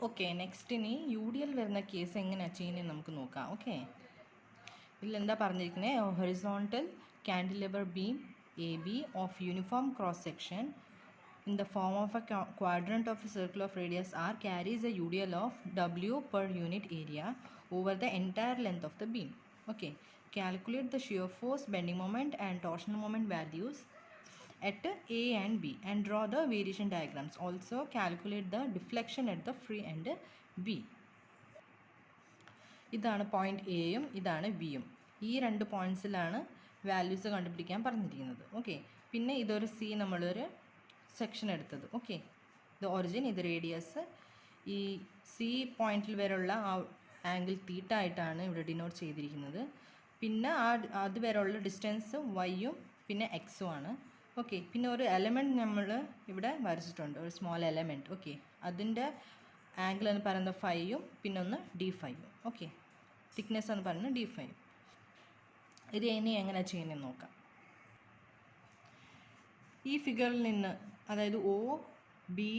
Okay, next ഇനി U D L വരുന്ന case എങ്ങനെയാണ് ചെയ്യുന്നത് നമുക്ക് നോക്കാം. ഓക്കെ, ഇതിലെന്താ പറഞ്ഞിരിക്കുന്നത്? Horizontal cantilever beam A B of uniform cross section in the form of a quadrant of a circle of radius r carries a UDL of W per unit area over the entire length of the beam. Okay, calculate the shear force, bending moment and torsional moment values at A and B and draw the variation diagrams. Also calculate the deflection at the free end B. ഇതാണ് point എയും ഇതാണ് ബിയും. ഈ രണ്ട് പോയിന്റ്സിലാണ് values കണ്ടുപിടിക്കാൻ പറഞ്ഞിരിക്കുന്നത്. Okay, പിന്നെ ഇതൊരു സി നമ്മളൊരു സെക്ഷൻ എടുത്തത്. ഓക്കെ, ഇത് ഒറിജിൻ, ഇത് റേഡിയസ്. ഈ സി പോയിന്റിൽ വരെയുള്ള ആ ആംഗിൾ തീറ്റ ആയിട്ടാണ് ഇവിടെ ഡിനോട്ട് ചെയ്തിരിക്കുന്നത്. പിന്നെ അതുവരെയുള്ള ഡിസ്റ്റൻസ് വൈയും പിന്നെ എക്സും ആണ്. ഓക്കെ, പിന്നെ ഒരു എലമെൻറ്റ് നമ്മൾ ഇവിടെ വരച്ചിട്ടുണ്ട്, ഒരു സ്മോൾ എലമെൻറ്റ്. ഓക്കെ, അതിൻ്റെ ആംഗിൾ എന്ന് പറയുന്നത് ഫൈയും പിന്നെ ഒന്ന് D5. ഓക്കെ, തിക്നെസ് എന്ന് പറയുന്നത് D5. ഇത് ഇനി എങ്ങനെ ചെയ്യുന്നത് നോക്കാം. ഈ ഫിഗറിൽ നിന്ന്, അതായത് ഒ ബി,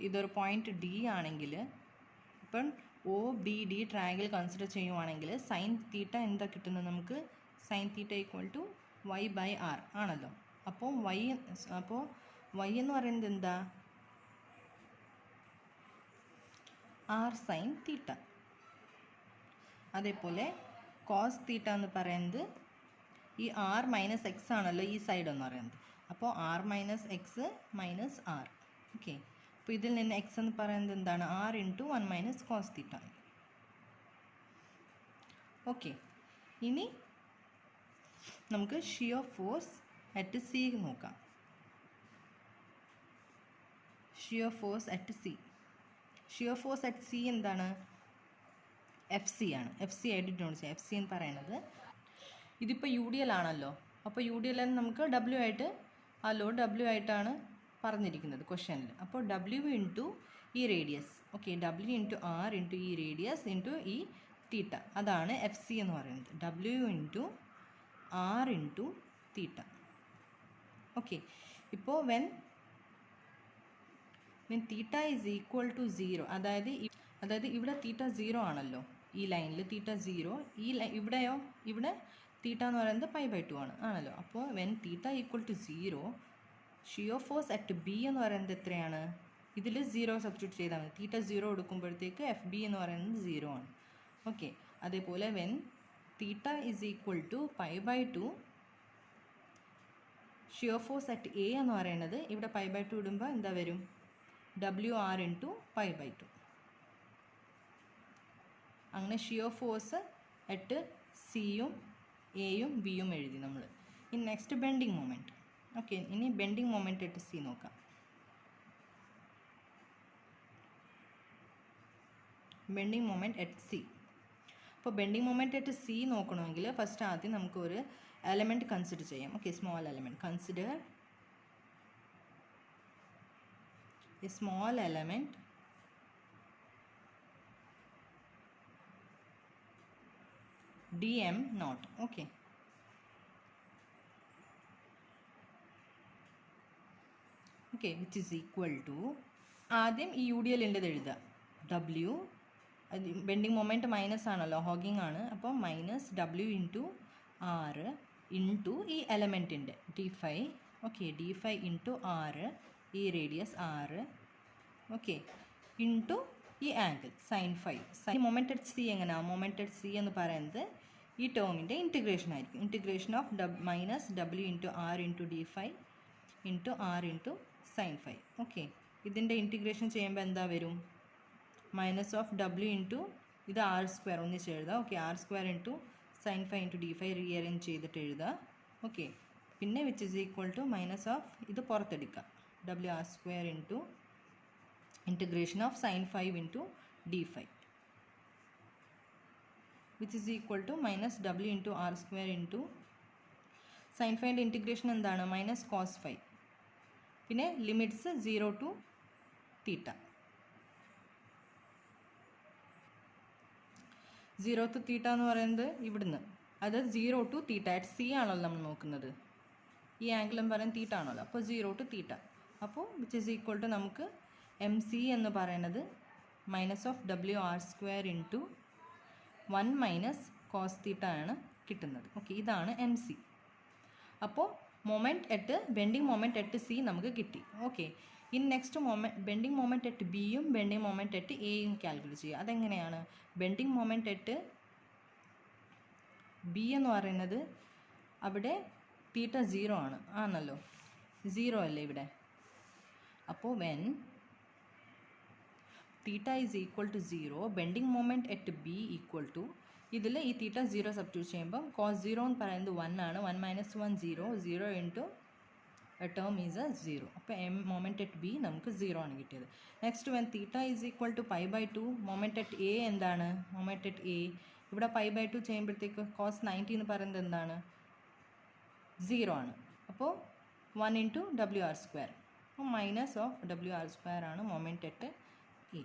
ഇതൊരു പോയിന്റ് ഡി ആണെങ്കിൽ, ഇപ്പം O B D triangle consider ചെയ്യുവാണെങ്കിൽ സൈൻ തീറ്റ എന്താ കിട്ടുന്നത് നമുക്ക്? Sine theta equal to y/r ആണല്ലോ. അപ്പോൾ y എന്ന് പറയുന്നത് എന്താ? r sine theta. അതേപോലെ കോസ് തീറ്റ എന്ന് പറയുന്നത് ഈ ആർ മൈനസ് എക്സ് ആണല്ലോ ഈ സൈഡ് എന്ന് പറയുന്നത്. അപ്പോൾ R minus X minus R. Okay, അപ്പോൾ ഇതിൽ നിന്ന് എക്സ് എന്ന് പറയുന്നത് എന്താണ്? R into 1 minus cos theta. Okay, ഇനി നമുക്ക് ഷിയർ ഫോഴ്സ് അറ്റ് സി നോക്കാം. Shear force at C. Shear force at C എന്താണ്? എഫ് സി ആണ്. എഫ് സി ആയിട്ട് ഡിനോട്ട് ചെയ്യാം. എഫ് സി എന്ന് പറയുന്നത്, ഇതിപ്പോൾ യു ഡി എൽ ആണല്ലോ. അപ്പോൾ യു ഡി എൽ നമുക്ക് ഡബ്ല്യു ആയിട്ട്, ആ ലോഡ് ഡബ്ല്യു ആയിട്ടാണ് പറഞ്ഞിരിക്കുന്നത് ക്വസ്റ്റ്യനിൽ. അപ്പോൾ ഡബ്ല്യു ഇൻറ്റു ഈ radius. Okay, W into R into ഈ റേഡിയസ് ഇൻറ്റു ഈ തീറ്റ, അതാണ് എഫ് സി എന്ന് പറയുന്നത്. W into R into theta. Okay, ഇപ്പോൾ when theta is equal to 0, അതായത് ഇവിടെ തീറ്റ 0 ആണല്ലോ. ഈ ലൈനിൽ തീറ്റ 0, ഇവിടെയോ, ഇവിടെ തീറ്റ എന്ന് പറയുന്നത് π/2 ആണല്ലോ. അപ്പോൾ when theta equal to 0, shear force at B എന്ന് പറയുന്നത് എത്രയാണ്? ഇതിൽ 0 സബ്സ്റ്റിറ്റ്യൂട്ട് ചെയ്താൽ മതി. തീറ്റ 0 എടുക്കുമ്പോഴത്തേക്ക് എഫ് ബി എന്ന് പറയുന്നത് 0 ആണ്. ഓക്കെ, അതേപോലെ when theta is equal to π/2, shear force at A എന്ന് പറയുന്നത് ഇവിടെ π/2 ഇടുമ്പോൾ എന്താ വരും? WR into π/2. അങ്ങനെ ഷിയർ ഫോഴ്സ് അറ്റ് സിയും എയും ബിയും എഴുതി നമ്മൾ. ഇനി നെക്സ്റ്റ് ബെൻഡിങ് മൊമെൻറ്റ്. ഓക്കെ, ഇനി ബെൻഡിങ് മൊമെൻറ്റ് അറ്റ് സി നോക്കാം. Bending moment at C. അപ്പോൾ ബെൻഡിങ് മൊമെൻറ്റ് അറ്റ് സി നോക്കണമെങ്കിൽ ഫസ്റ്റ് ആദ്യം നമുക്ക് ഒരു എലമെൻറ്റ് കൺസിഡർ ചെയ്യാം. Okay, small element. Consider a small element dm0. Okay, which is equal to, ആദ്യം ഈ യു ഡി എല്ലിൻ്റെത് എഴുതുക. ഡബ്ല്യു, ബെൻഡിങ് മൊമെൻറ്റ് മൈനസ് ആണല്ലോ, ഹോഗിങ് ആണ്. അപ്പോൾ minus W into R into ഈ എലമെൻറ്റിൻ്റെ D5. ഓക്കെ, D5 ഇൻറ്റു ആറ്, ഈ റേഡിയസ് 6. ഓക്കെ, ഇൻറ്റു ഈ angle sine 5. Sine moment at C എങ്ങനെയാണ്? മൊമെൻറ്റ് അറ്റ് സി എന്ന് പറയുന്നത് ഈ ടേമിൻ്റെ ഇൻറ്റിഗ്രേഷൻ ആയിരിക്കും. Integration of minus W into R into D5 into R into sine 5. Okay, ഇതിൻ്റെ ഇൻറ്റിഗ്രേഷൻ ചെയ്യുമ്പോൾ എന്താ വരും? മൈനസ് ഓഫ് ഡബ്ല്യു ഇൻറ്റു ഇത് r² ഒന്നിച്ച് എഴുതുക. Okay, r² into sine 5 into D5 rearrange ചെയ്തിട്ട് എഴുതുക. ഓക്കെ, പിന്നെ which is equal to minus of ഇത് പുറത്തെടുക്കുക, WR² into integration of sin 5 into d5, which is equal to minus w into r square into sin 5 integration എന്താണ്? minus cos 5. പിന്നെ limits 0 to theta. 0 to theta എന്ന് പറയുന്നത് ഇവിടുന്ന്, അത് 0 to theta at c ആണല്ലോ നമ്മൾ നോക്കുന്നത്. ഈ ആംഗിൾ എന്ന് പറയുന്നത് തീറ്റ ആണല്ലോ. അപ്പോൾ 0 to theta. അപ്പോൾ വിച്ച് ഈസ് ഈക്വൽ ടു നമുക്ക് എം സി എന്ന് പറയുന്നത് minus of W R square into 1 minus cos theta ആണ് കിട്ടുന്നത്. ഓക്കെ, ഇതാണ് എം സി. അപ്പോൾ moment at bending moment at C നമുക്ക് കിട്ടി. Okay, in next bending moment at ബിയും ബെൻഡിങ് മൊമെൻറ്റ് അറ്റ് എയും കാൽക്കുലേറ്റ് ചെയ്യുക. അതെങ്ങനെയാണ്? ബെൻഡിങ് മൊമെൻറ്റ് അറ്റ് ബി എന്ന് പറയുന്നത് അവിടെ തീറ്റ 0 ആണല്ലോ, 0 അല്ലേ ഇവിടെ. അപ്പോൾ when theta is equal to 0 bending moment at B equal to, ഇതിൽ ഈ തീറ്റ 0 സബ്സ്റ്റിറ്റ്യൂട്ട് ചെയ്യുമ്പം കോസ് 0 എന്ന് പറയുന്നത് 1 ആണ്. 1 മൈനസ് 1 0 ഇൻറ്റു ടേം ഈസ് 0. അപ്പോൾ എം മൊമെൻറ്റ് അറ്റ് ബി നമുക്ക് 0 ആണ് കിട്ടിയത്. Next when theta is equal to π/2 moment at A എന്താണ്? മൊമെൻറ്റ് അറ്റ് എ ഇവിടെ π/2 ചെയ്യുമ്പോഴത്തേക്ക് കോസ് 90 എന്ന് പറയുന്നത് എന്താണ്? 0 ആണ്. അപ്പോൾ 1 ഇൻറ്റു ഡബ്ല്യു ആർ സ്ക്വയർ, അപ്പോൾ minus of W R square ആണ് മൊമെൻറ്റ് അറ്റ് എ.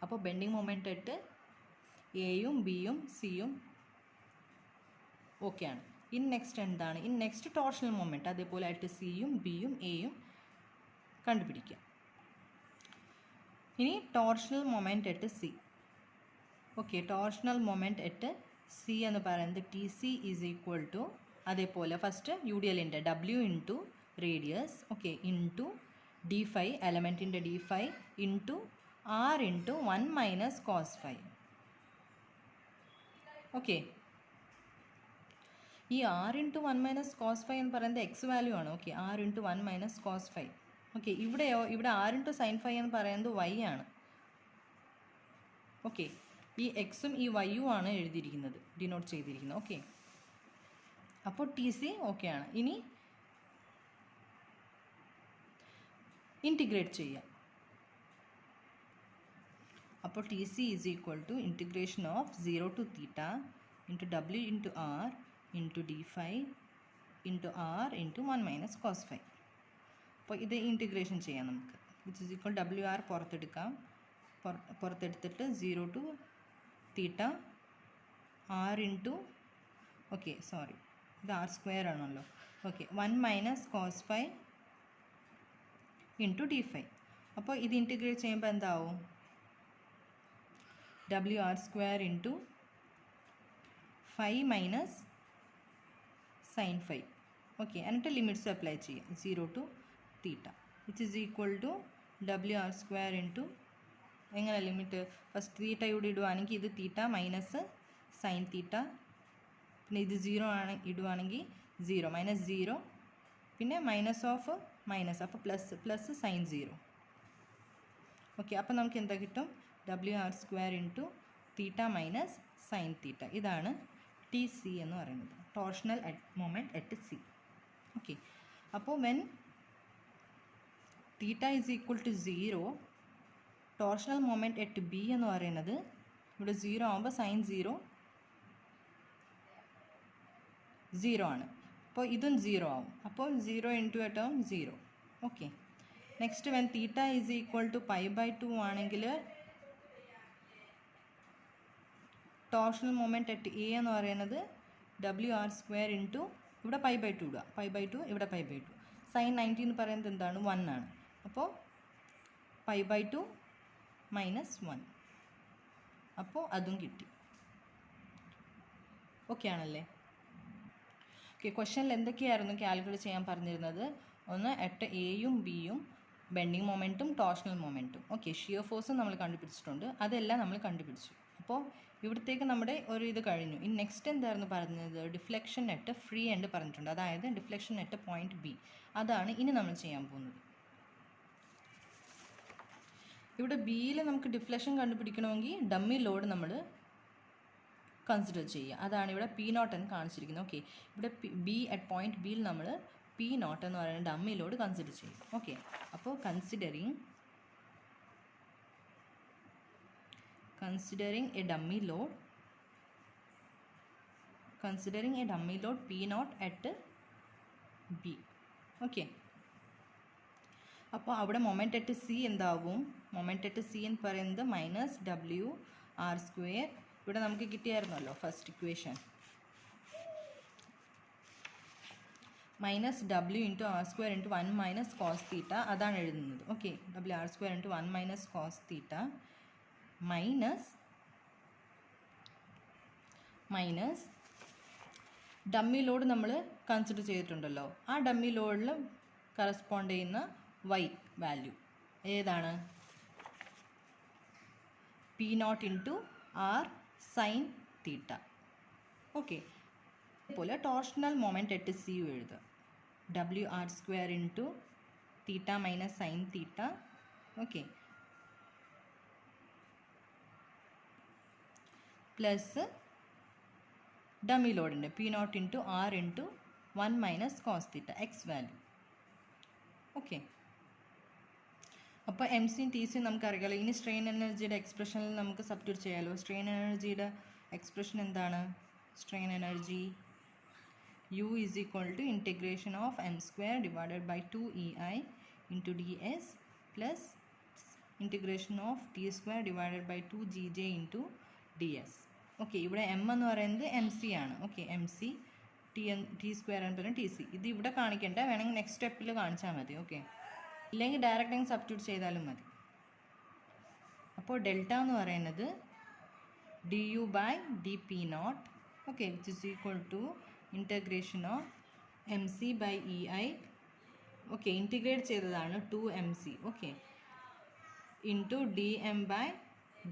അപ്പോൾ ബെൻഡിങ് മൊമെൻറ്റ് അറ്റ് എയും ബിയും സിയും ഓക്കെയാണ്. ഇൻ നെക്സ്റ്റ് എന്താണ്? ഇൻ നെക്സ്റ്റ് ടോർഷണൽ മൊമെൻറ്റ് അതേപോലെ അറ്റ് സിയും ബിയും എയും കണ്ടുപിടിക്കുക. ഇനി torsional moment at C. Okay, torsional moment at C എന്ന് പറയുന്നത് T C is equal to, അതേപോലെ ഫസ്റ്റ് യു ഡി എല്ലിൻ്റെ W into radius, okay, into D phi എലമെൻറ്റിൻ്റെ D phi into R into 1 minus cos 5. Okay, ഈ R into 1 minus cos 5 എന്ന് പറയുന്നത് X value ആണ്. Okay, R into 1 minus cos 5. Okay, ഇവിടെയോ ഇവിടെ R into sine 5 എന്ന് പറയുന്നത് വൈ ആണ്. ഓക്കെ, ഈ എക്സും ഈ വൈയും ആണ് എഴുതിയിരിക്കുന്നത്, ഡിനോട്ട് ചെയ്തിരിക്കുന്നത്. ഓക്കെ, അപ്പോൾ ടി സി ഓക്കെ ആണ്. ഇനി ഇൻറ്റിഗ്രേറ്റ് ചെയ്യാം. അപ്പോൾ T C is equal to integration of 0 to theta into W into R into D phi into R into 1 minus cos 5. അപ്പോൾ ഇത് ഇൻറ്റിഗ്രേഷൻ ചെയ്യാം നമുക്ക്. Which is equal W R പുറത്തെടുക്കാം. പുറത്തെടുത്തിട്ട് 0 to theta R into, okay sorry ഇത് R square ആണല്ലോ. Okay, 1 minus cos 5 into D phi. അപ്പോൾ ഇത് ഇൻറ്റിഗ്രേറ്റ് ചെയ്യുമ്പോൾ എന്താവും? W R square into 5 minus sign 5. Okay, എന്നിട്ട് ലിമിറ്റ്സ് അപ്ലൈ ചെയ്യാം 0 to theta which is equal to W R square into, എങ്ങനെ limit? First theta ഇവിടെ ഇടുവാണെങ്കിൽ ഇത് തീറ്റ മൈനസ് സൈൻ തീറ്റ, പിന്നെ ഇത് 0 ആണ് ഇടുവാണെങ്കിൽ 0 മൈനസ് 0, പിന്നെ മൈനസ് ഓഫ് മൈനസ്, അപ്പോൾ പ്ലസ് സൈൻ 0. ഓക്കെ, അപ്പോൾ നമുക്ക് എന്താ കിട്ടും? W R square into theta minus sine theta. ഇതാണ് ടി സി എന്ന് പറയുന്നത്, torsional moment at C. Okay, അപ്പോൾ when theta is equal to 0 torsional moment at B എന്ന് പറയുന്നത് ഇവിടെ 0 ആകുമ്പോൾ സൈൻ 0 ആണ്. അപ്പോൾ ഇതും 0 ആവും. അപ്പോൾ 0 into A term 0. Okay, next when theta is equal to π/2 ആണെങ്കിൽ ടോർഷണൽ മൊമെൻറ്റ് അറ്റ് എ എന്ന് പറയുന്നത് ഡബ്ല്യു ആർ സ്ക്വയർ ഇൻറ്റു ഇവിടെ π/2 ഇടുക, π/2 ഇവിടെ π/2. സൈൻ 90 എന്ന് പറയുന്നത് എന്താണ്? 1 ആണ്. അപ്പോൾ π/2 മൈനസ് 1, അപ്പോൾ അതും കിട്ടി. ഓക്കെ ആണല്ലേ? ഓക്കെ, ക്വസ്റ്റ്യനിൽ എന്തൊക്കെയായിരുന്നു കാൽക്കുലേറ്റ് ചെയ്യാൻ പറഞ്ഞിരുന്നത്? ഒന്ന് അറ്റ് എയും ബിയും ബെൻഡിങ് മൊമെൻറ്റും ടോർഷണൽ മൊമെൻറ്റും. ഓക്കെ, ഷിയർ ഫോഴ്സും നമ്മൾ കണ്ടുപിടിച്ചിട്ടുണ്ട്, അതെല്ലാം നമ്മൾ കണ്ടുപിടിച്ചു. അപ്പോൾ ഇവിടത്തേക്ക് നമ്മുടെ ഒരു ഇത് കഴിഞ്ഞു. ഇനി നെക്സ്റ്റ് എന്തായിരുന്നു പറഞ്ഞത്? ഡിഫ്ലക്ഷൻ അറ്റ് ഫ്രീ എൻഡ് പറഞ്ഞിട്ടുണ്ട്, അതായത് ഡിഫ്ലക്ഷൻ അറ്റ് പോയിന്റ് ബി. അതാണ് ഇനി നമ്മൾ ചെയ്യാൻ പോകുന്നത്. ഇവിടെ ബിയിൽ നമുക്ക് ഡിഫ്ലക്ഷൻ കണ്ടുപിടിക്കണമെങ്കിൽ ഡമ്മി ലോഡ് നമ്മൾ കൺസിഡർ ചെയ്യുക. അതാണ് ഇവിടെ P0 എന്ന് കാണിച്ചിരിക്കുന്നത്. ഓക്കെ, ഇവിടെ ബി അറ്റ് പോയിന്റ് ബിയിൽ നമ്മൾ P0 എന്ന് പറയുന്ന ഡമ്മി ലോഡ് കൺസിഡർ ചെയ്യും. ഓക്കെ, അപ്പോൾ considering a dummy load P0 at B. Okay, അപ്പോൾ അവിടെ മൊമെൻറ്റ് അറ്റ് സി എന്താവും? മൊമെൻറ്റ് അറ്റ് സി എന്ന് പറയുന്നത് മൈനസ് ഡബ്ല്യു ആർ സ്ക്വയർ. ഇവിടെ നമുക്ക് കിട്ടിയായിരുന്നല്ലോ first equation. Minus W into R square into 1 minus cos theta അതാണ് എഴുതുന്നത്. Okay, W R square into 1 minus cos theta minus dummy load നമ്മൾ consider ചെയ്തിട്ടുണ്ടല്ലോ, ആ ഡമ്മി ലോഡിൽ കറസ്പോണ്ട് ചെയ്യുന്ന y വാല്യൂ ഏതാണ്? P naught into R sine theta. Okay, അതുപോലെ torsional moment at C യു എഴുതുക. W R square into theta minus sine theta. Okay, plus dummy ലോഡിൻ്റെ P naught into R into 1 minus cos theta X value. Okay, അപ്പോൾ M സിയും T സിയും നമുക്കറിയാമല്ലോ. ഇനി strain എനർജിയുടെ എക്സ്പ്രഷനിൽ നമുക്ക് സബ്സ്റ്റിറ്റ്യൂട്ട് ചെയ്യാമല്ലോ. സ്ട്രെയിൻ എനർജിയുടെ എക്സ്പ്രഷൻ എന്താണ്? Strain energy U is equal to integration of m square divided by 2EI into ds plus integration of t square divided by 2GJ into ds. Okay, ഇവിടെ m എന്ന് പറയുന്നത് M C ആണ്. Okay, M C T square എന്ന് പറയുന്നത് T C. ഇത് ഇവിടെ കാണിക്കേണ്ട, വേണമെങ്കിൽ നെക്സ്റ്റ് സ്റ്റെപ്പിൽ കാണിച്ചാൽ മതി. ഓക്കെ, ഇല്ലെങ്കിൽ ഡയറക്റ്റ് അങ്ങ് സബ്സ്റ്റിറ്റ്യൂട്ട് ചെയ്താലും മതി. അപ്പോൾ ഡെൽറ്റ എന്ന് പറയുന്നത് D U by D P naught. Okay, which is equal to integration of M C by E I. Okay, integrate ചെയ്തതാണ് 2mc. Okay, into D M by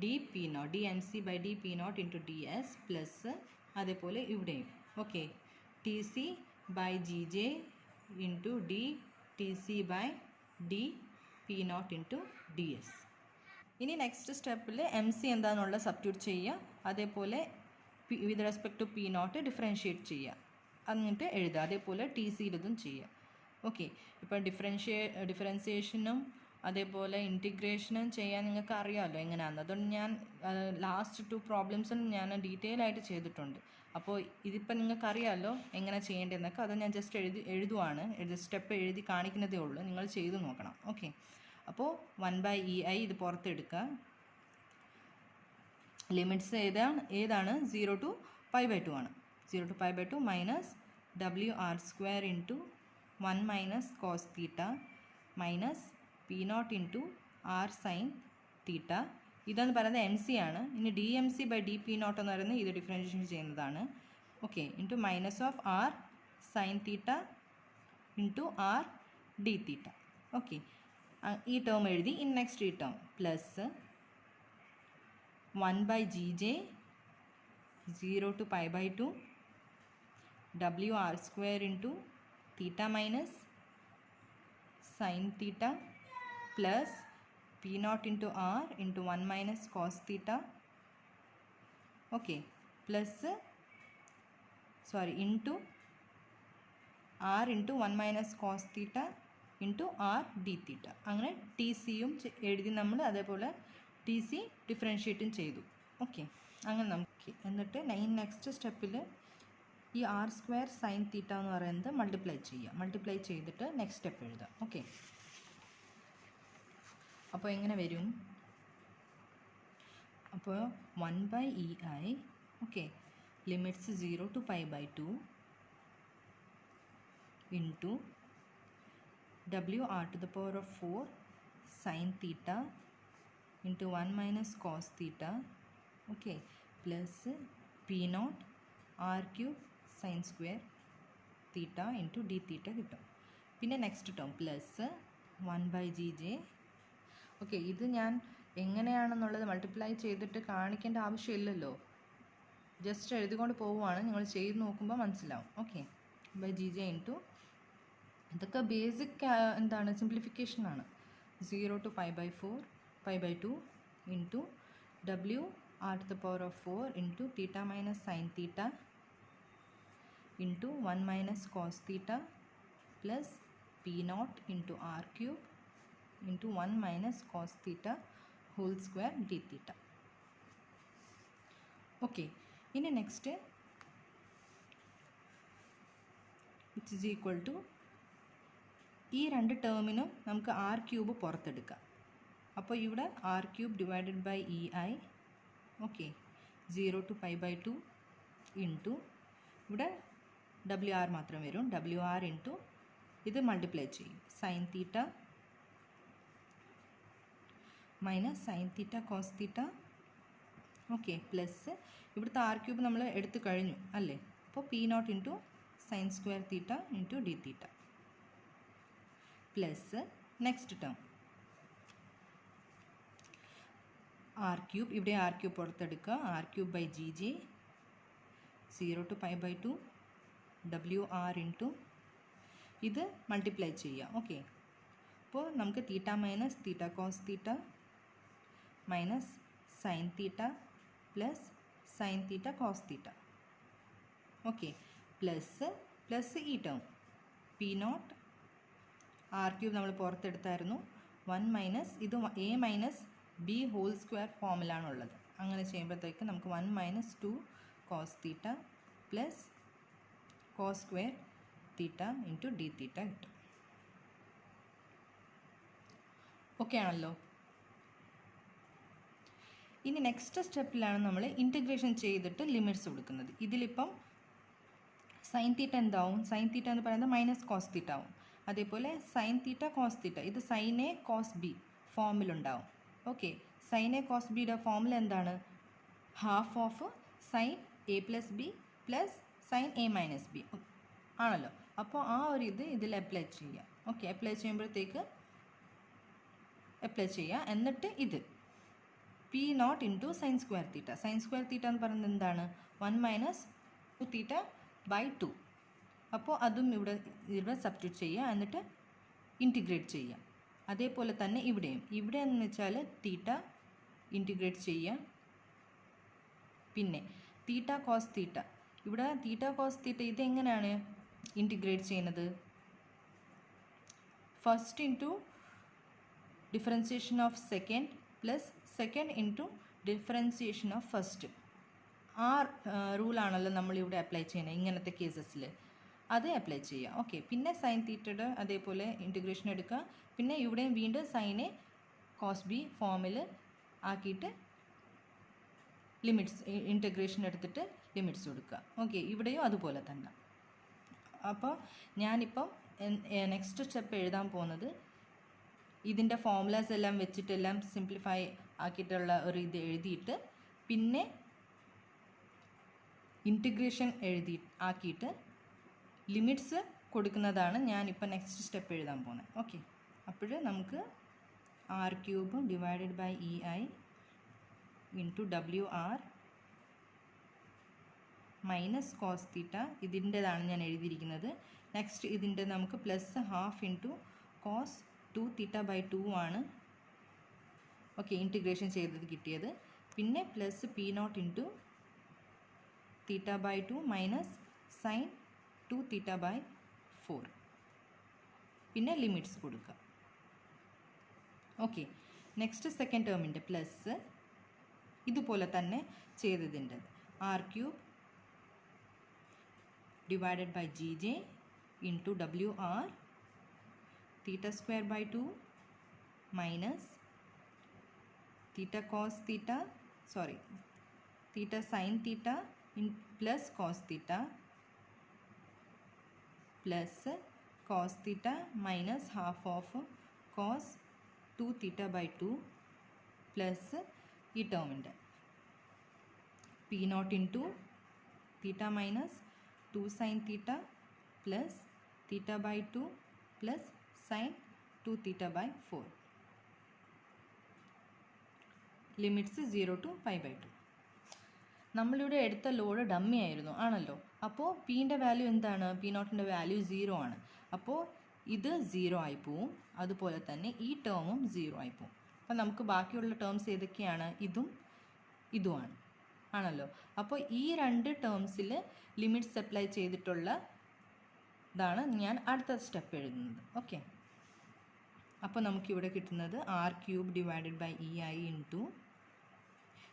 D P naught, D M C by D P naught into D S plus അതേപോലെ ഇവിടെയും. Okay, T C by G J into D T C by D P naught into D S. ഇനി next സ്റ്റെപ്പിൽ M C എന്താണെന്നുള്ള substitute ചെയ്യുക. അതേപോലെ with respect to P naught differentiate ചെയ്യുക, എന്നിട്ട് എഴുതുക. അതേപോലെ ടി സിയിലതും ചെയ്യുക. ഓക്കെ, ഇപ്പോൾ ഡിഫറൻസിയേഷനും അതേപോലെ ഇൻറ്റിഗ്രേഷനും ചെയ്യാൻ നിങ്ങൾക്ക് അറിയാമല്ലോ എങ്ങനെയാണെന്ന്. അതുകൊണ്ട് ഞാൻ ലാസ്റ്റ് 2 പ്രോബ്ലംസും ഞാൻ ഡീറ്റെയിൽ ആയിട്ട് ചെയ്തിട്ടുണ്ട്. അപ്പോൾ ഇതിപ്പോൾ നിങ്ങൾക്ക് അറിയാമല്ലോ എങ്ങനെ ചെയ്യേണ്ടതെന്നൊക്കെ. അത് ഞാൻ ജസ്റ്റ് എഴുതുവാണ്, സ്റ്റെപ്പ് എഴുതി കാണിക്കുന്നതേ ഉള്ളൂ, നിങ്ങൾ ചെയ്ത് നോക്കണം. ഓക്കെ, അപ്പോൾ 1/EI ഇത് പുറത്തെടുക്കുക. ലിമിറ്റ്സ് ഏതാണ് 0 to π/2 ആണ്. 0 to π/2 minus W R square into 1 minus cos theta minus P naught into R sine theta. ഇതെന്ന് പറയുന്നത് എം സി ആണ്. ഇനി D M C by D P naught എന്ന് പറയുന്നത് ഇത് ഡിഫറൻഷ്യേഷൻ ചെയ്യുന്നതാണ്. Okay, into minus of R sine theta into R D theta. Okay, ഈ term എഴുതി. ഇൻ നെക്സ്റ്റ് ഈ term plus 1/GJ 0 to π/2 WR square into theta minus sin theta plus P naught into R into 1 minus cos theta. Okay, plus into R into 1 minus cos theta into R d theta. അങ്ങനെ T സിയും എഴുതി നമ്മൾ. അതേപോലെ T C ഡിഫറൻഷ്യേറ്റും ചെയ്തു. Okay, അങ്ങനെ നമുക്ക് എന്നിട്ട് next സ്റ്റെപ്പിൽ ഈ ആർ സ്ക്വയർ സൈൻ തീറ്റ എന്ന് പറയുന്നത് മൾട്ടിപ്ലൈ ചെയ്യുക. മൾട്ടിപ്ലൈ ചെയ്തിട്ട് നെക്സ്റ്റ് സ്റ്റെപ്പ് എഴുതാം. ഓക്കെ, അപ്പോൾ എങ്ങനെ വരും? അപ്പോൾ 1/EI. Okay, limits 0 to π/2 into WR to the power of 4 sin theta into 1 minus cos theta. Okay, plus P naught R cube sin square theta into d theta കിട്ടും. പിന്നെ next term plus 1/GJ. Okay, ഇത് ഞാൻ എങ്ങനെയാണെന്നുള്ളത് multiply ചെയ്തിട്ട് കാണിക്കേണ്ട ആവശ്യമില്ലല്ലോ, just എഴുതിക്കൊണ്ട് പോവുകയാണ്. നിങ്ങൾ ചെയ്ത് നോക്കുമ്പോൾ മനസ്സിലാവും. ഓക്കെ, GJ ഇൻറ്റു ഇതൊക്കെ ബേസിക് എന്താണ് സിംപ്ലിഫിക്കേഷനാണ്. 0 to π/2 ഇൻറ്റു W R to the power of 4 into theta minus sin theta into 1 minus cos theta plus P naught into R cube into 1 minus cos theta whole square d theta. Okay, ഇനി next which is equal to ഈ രണ്ട് ടേമിനും നമുക്ക് R cube പുറത്തെടുക്കാം. അപ്പോൾ ഇവിടെ R cube divided by EI. Okay, 0 to π/2 into ഇവിടെ W R മാത്രം വരും. ഡബ്ല്യു ആർ ഇൻറ്റു ഇത് മൾട്ടിപ്ലൈ ചെയ്യും. Sine theta minus sine theta cos theta. Okay, plus ഇവിടുത്തെ ആർ ക്യൂബ് നമ്മൾ എടുത്തു കഴിഞ്ഞു അല്ലേ. അപ്പോൾ P naught into sine square theta into D theta plus next term R cube. ഇവിടെ ആർ ക്യൂബ് പുറത്തെടുക്കുക. R cube by G J 0 to pi by 2 W R into ഇത് multiply ചെയ്യുക. ഓക്കെ, അപ്പോൾ നമുക്ക് theta minus theta cos theta minus sine theta plus sine theta cos theta. Okay, plus ഈ term P naught R cube നമ്മൾ പുറത്തെടുത്തായിരുന്നു. 1 മൈനസ് ഇത് A minus B whole square ഫോമിലാണുള്ളത്. അങ്ങനെ ചെയ്യുമ്പോഴത്തേക്ക് നമുക്ക് 1 minus 2 cos theta plus cos square theta into D theta കിട്ടും. ഓക്കെ ആണല്ലോ. ഇനി നെക്സ്റ്റ് സ്റ്റെപ്പിലാണ് നമ്മൾ ഇൻറ്റഗ്രേഷൻ ചെയ്തിട്ട് ലിമിറ്റ്സ് കൊടുക്കുന്നത്. ഇതിലിപ്പം സൈൻ തീറ്റ എന്താവും? സൈൻ തീറ്റ എന്ന് പറയുന്നത് മൈനസ് കോസ് തീറ്റ ആവും. അതേപോലെ സൈൻ തീറ്റ കോസ് തീറ്റ ഇത് സൈൻ എ കോസ് ബി ഫോമിലുണ്ടാവും. ഓക്കെ, സൈൻ എ കോസ് ബിയുടെ ഫോമിൽ എന്താണ്? Half of sine A plus B plus sine A minus B ആണല്ലോ. അപ്പോൾ ആ ഒരു ഇതിൽ അപ്ലൈ ചെയ്യുക. ഓക്കെ, അപ്ലൈ ചെയ്യുമ്പോഴത്തേക്ക് എന്നിട്ട് ഇത് P naught into sine square തീറ്റ. സൈൻ സ്ക്വയർ തീറ്റ എന്ന് പറയുന്നത് എന്താണ്? 1 മൈനസ് 2 തീറ്റ ബൈ 2. അപ്പോൾ അതും ഇവിടെ സബ്സ്റ്റിറ്റ്യൂട്ട് ചെയ്യുക, എന്നിട്ട് ഇൻറ്റിഗ്രേറ്റ് ചെയ്യുക. അതേപോലെ തന്നെ ഇവിടെ എന്ന് വെച്ചാൽ തീറ്റ ഇൻറ്റിഗ്രേറ്റ് ചെയ്യുക. പിന്നെ തീറ്റ കോസ് തീറ്റ, ഇവിടെ തീറ്റ കോസ് തീറ്റ ഇതെങ്ങനെയാണ് ഇൻറ്റിഗ്രേറ്റ് ചെയ്യുന്നത്? First into differentiation of second plus second into differentiation of first. ആ റൂളാണല്ലോ നമ്മളിവിടെ അപ്ലൈ ചെയ്യുന്നത് ഇങ്ങനത്തെ കേസസിൽ. അത് അപ്ലൈ ചെയ്യുക. ഓക്കെ, പിന്നെ സൈൻ തീറ്റയുടെ അതേപോലെ ഇൻറ്റഗ്രേഷൻ എടുക്കുക. പിന്നെ ഇവിടെയും വീണ്ടും സൈനെ കോസ് ബി ഫോമിൽ ആക്കിയിട്ട് ലിമിറ്റ്സ് ഇൻറ്റഗ്രേഷൻ എടുത്തിട്ട് ലിമിറ്റ്സ് കൊടുക്കുക. ഓക്കെ, ഇവിടെയും അതുപോലെ തന്നെ. അപ്പോൾ ഞാനിപ്പം നെക്സ്റ്റ് സ്റ്റെപ്പ് എഴുതാൻ പോകുന്നത് ഇതിൻ്റെ ഫോമുലാസ് എല്ലാം വെച്ചിട്ടെല്ലാം സിംപ്ലിഫൈ ആക്കിയിട്ടുള്ള ഒരു ഇത് എഴുതിയിട്ട് പിന്നെ ഇൻറ്റഗ്രേഷൻ ആക്കിയിട്ട് ലിമിറ്റ്സ് കൊടുക്കുന്നതാണ് ഞാനിപ്പോൾ നെക്സ്റ്റ് സ്റ്റെപ്പ് എഴുതാൻ പോകുന്നത്. ഓക്കെ, അപ്പോൾ നമുക്ക് R cube divided by E I into W R minus cos theta ഇതിൻ്റെതാണ് ഞാൻ എഴുതിയിരിക്കുന്നത്. നെക്സ്റ്റ് ഇതിൻ്റെ നമുക്ക് plus half into cos 2 theta by 2 ആണ്. ഓക്കെ, ഇൻറ്റിഗ്രേഷൻ ചെയ്തത് കിട്ടിയത്. പിന്നെ plus P naught into theta by 2 minus sine 2 theta by 4. പിന്നെ ലിമിറ്റ്സ് കൊടുക്കുക. ഓക്കെ, നെക്സ്റ്റ് സെക്കൻഡ് ടേമിൻ്റെ പ്ലസ് ഇതുപോലെ തന്നെ ചെയ്തതിൻ്റെ R cube divided by G J into W R theta square by 2 minus theta cos theta theta sine theta plus cos theta plus cos theta minus half of cos 2 theta by 2 plus ഈ ടേമിൻ്റെ P naught into theta minus 2 sine theta plus theta by 2 plus sine 2 theta by 4. Limits 0 to pi by 2. നമ്മളിവിടെ എടുത്ത load dummy ആയിരുന്നു ആണല്ലോ. അപ്പോൾ പീൻ്റെ value എന്താണ്? P നോട്ടിൻ്റെ വാല്യൂ 0 ആണ്. അപ്പോൾ ഇത് 0 ആയി പോവും. അതുപോലെ തന്നെ ഈ ടേമും 0 ആയി പോവും. അപ്പോൾ നമുക്ക് ബാക്കിയുള്ള ടേംസ് ഏതൊക്കെയാണ്? ഇതുമാണ് ആണല്ലോ. അപ്പോൾ ഈ രണ്ട് ടേംസിൽ ലിമിറ്റ്സ് അപ്ലൈ ചെയ്തിട്ടുള്ള ഇതാണ് ഞാൻ അടുത്ത സ്റ്റെപ്പ് എഴുതുന്നത്. ഓക്കെ, അപ്പോൾ നമുക്കിവിടെ കിട്ടുന്നത് R cube divided by E I into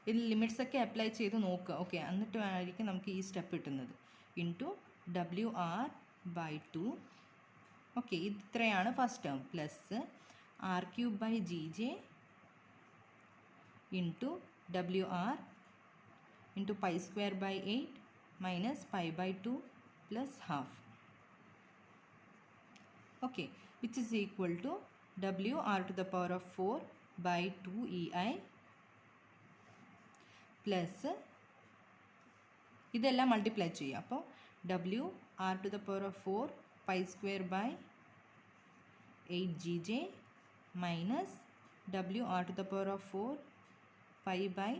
ഇതിൽ ലിമിറ്റ്സ് ഒക്കെ അപ്ലൈ ചെയ്ത് നോക്കുക. ഓക്കെ, എന്നിട്ട് ആയിരിക്കും നമുക്ക് ഈ സ്റ്റെപ്പ് കിട്ടുന്നത്. Into W R by 2. Okay, ഇത്രയാണ് first term. Plus R cube by G J into W R into pi square by 8 minus pi by 2 plus half. Okay, which is equal to W r to the power of 4 by 2 EI plus ഇതെല്ലാം multiply ചെയ്യുക. അപ്പോൾ W r to the power of 4 pi square by 8 GJ minus W r to the power of 4 pi by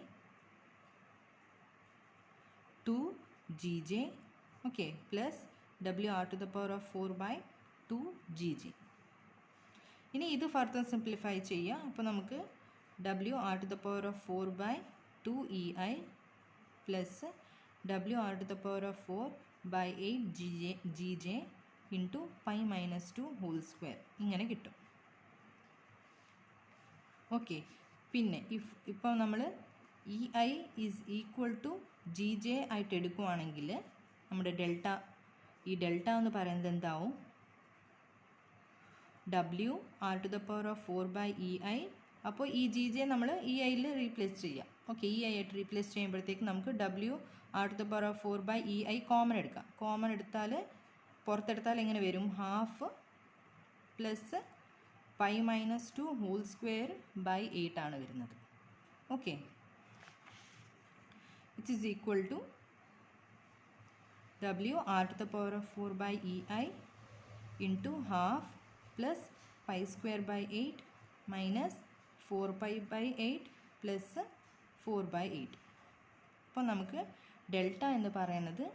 2 GJ, okay, plus W r to the power of 4 by 2 GJ. ഇനി ഇത് further simplify ചെയ്യുക. അപ്പോൾ നമുക്ക് W r to the power of 4 by 2 EI plus W r to the power of 4 by 8 GJ into pi minus 2 whole square ഇങ്ങനെ കിട്ടും. Okay, പിന്നെ ഇപ്പോൾ നമ്മൾ EI is equal to GJ ആയിട്ട് എടുക്കുവാണെങ്കിൽ നമ്മുടെ ഈ ഡെൽറ്റ എന്ന് പറയുന്നത് എന്താവും? W r to the power of 4 by EI. അപ്പോൾ ഈ GJ നമ്മൾ EIയിൽ റീപ്ലേസ് ചെയ്യാം. ഓക്കെ, EI ആയിട്ട് റീപ്ലേസ് ചെയ്യുമ്പോഴത്തേക്ക് നമുക്ക് W r to the power of 4 by EI common എടുക്കാം. കോമൺ എടുത്താൽ പുറത്തെടുത്താൽ എങ്ങനെ വരും? Half plus pi minus 2 whole square by 8 ആണ് വരുന്നത്. Okay, which is equal to W r to the power of 4 by EI into half plus pi square by 8 minus 4 pi by 8 plus 4 by 8. അപ്പോൾ നമുക്ക് delta എന്ന് പറയുന്നത്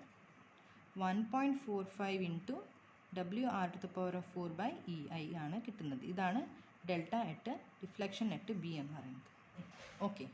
1.45 into W r to the power of 4 by EI ആണ് കിട്ടുന്നത്. ഇതാണ് delta at deflection at B എന്ന് പറയുന്നത്. Okay.